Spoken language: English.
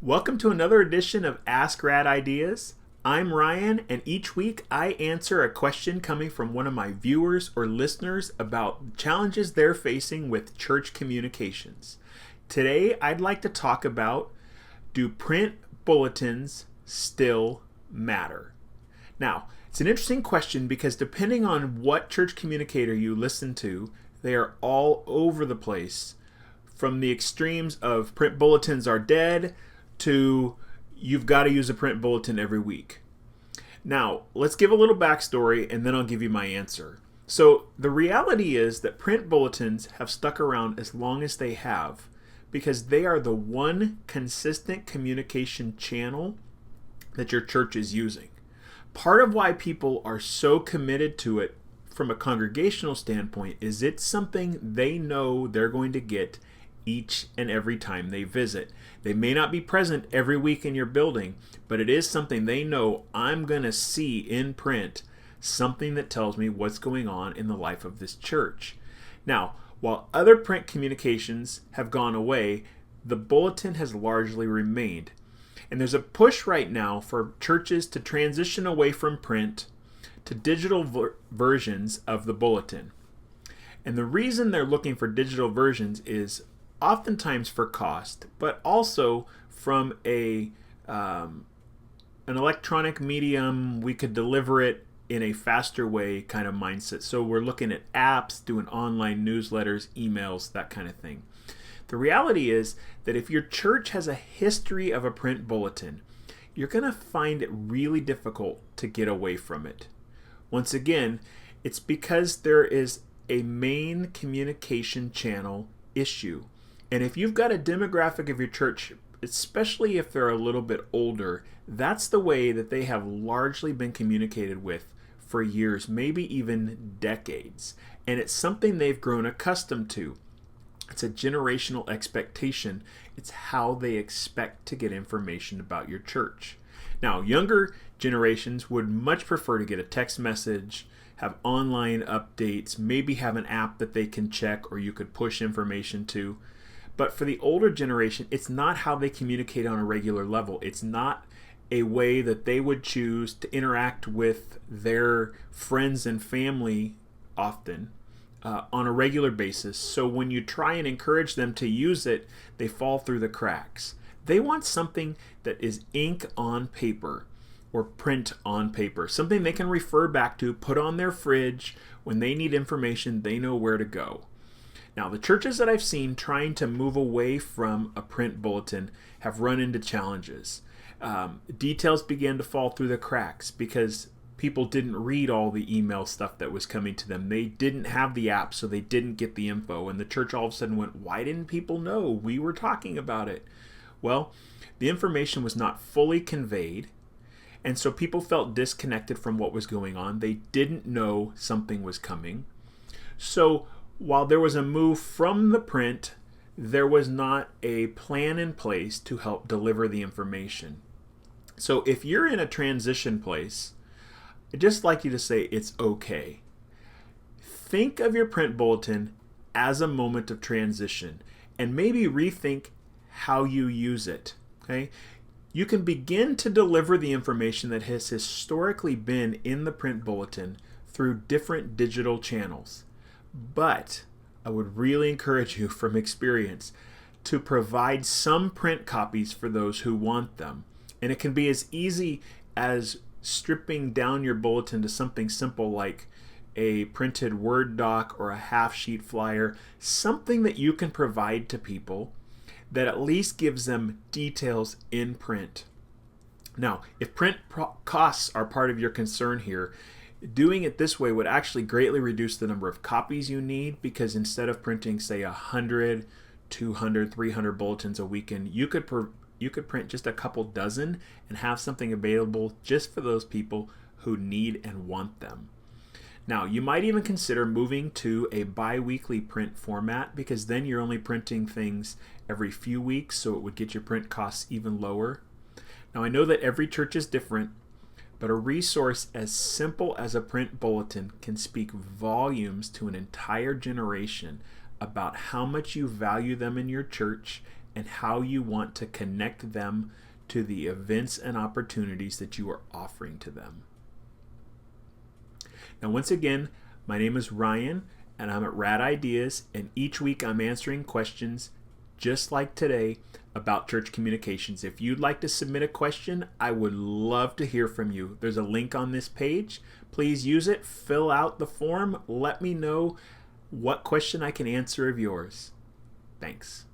Welcome to another edition of Ask Rad Ideas. I'm Ryan, and each week I answer a question coming from one of my viewers or listeners about challenges they're facing with church communications. Today I'd like to talk about, do print bulletins still matter? Now, it's an interesting question because depending on what church communicator you listen to, they are all over the place. From the extremes of print bulletins are dead to you've got to use a print bulletin every week. Now, let's give a little backstory and then I'll give you my answer. So, the reality is that print bulletins have stuck around as long as they have because they are the one consistent communication channel that your church is using. Part of why people are so committed to it from a congregational standpoint is it's something they know they're going to get each and every time they visit. They may not be present every week in your building, but it is something they know I'm going to see in print, something that tells me what's going on in the life of this church. Now, while other print communications have gone away, the bulletin has largely remained. And there's a push right now for churches to transition away from print to digital versions of the bulletin. And the reason they're looking for digital versions is oftentimes for cost, but also from an electronic medium, we could deliver it in a faster way kind of mindset. So we're looking at apps, doing online newsletters, emails, that kind of thing. The reality is that if your church has a history of a print bulletin, you're going to find it really difficult to get away from it. Once again, it's because there is a main communication channel issue. And if you've got a demographic of your church, especially if they're a little bit older, that's the way that they have largely been communicated with for years, maybe even decades. And it's something they've grown accustomed to. It's a generational expectation. It's how they expect to get information about your church. Now, younger generations would much prefer to get a text message, have online updates, maybe have an app that they can check or you could push information to. But for the older generation, it's not how they communicate on a regular level. It's not a way that they would choose to interact with their friends and family often on a regular basis. So when you try and encourage them to use it, they fall through the cracks. They want something that is ink on paper or print on paper, something they can refer back to, put on their fridge. When they need information, they know where to go. Now, the churches that I've seen trying to move away from a print bulletin have run into challenges. Details began to fall through the cracks because people didn't read all the email stuff that was coming to them. They didn't have the app, so they didn't get the info. And the church all of a sudden went, why didn't people know? We were talking about it. Well, the information was not fully conveyed, and so people felt disconnected from what was going on. They didn't know something was coming. So while there was a move from the print, there was not a plan in place to help deliver the information. So if you're in a transition place, I'd just like you to say it's okay. Think of your print bulletin as a moment of transition and maybe rethink how you use it. Okay? You can begin to deliver the information that has historically been in the print bulletin through different digital channels. But I would really encourage you from experience to provide some print copies for those who want them. And it can be as easy as stripping down your bulletin to something simple like a printed Word doc or a half-sheet flyer, something that you can provide to people that at least gives them details in print. Now, if print costs are part of your concern here, doing it this way would actually greatly reduce the number of copies you need, because instead of printing, say, 100, 200, 300 bulletins a weekend, you could print just a couple dozen and have something available just for those people who need and want them. Now, you might even consider moving to a bi-weekly print format, because then you're only printing things every few weeks, so it would get your print costs even lower. Now, I know that every church is different, but a resource as simple as a print bulletin can speak volumes to an entire generation about how much you value them in your church and how you want to connect them to the events and opportunities that you are offering to them. Now, once again, my name is Ryan, and I'm at Rad Ideas, and each week I'm answering questions just like today about church communications. If you'd like to submit a question, I would love to hear from you. There's a link on this page. Please use it, fill out the form, let me know what question I can answer of yours. Thanks.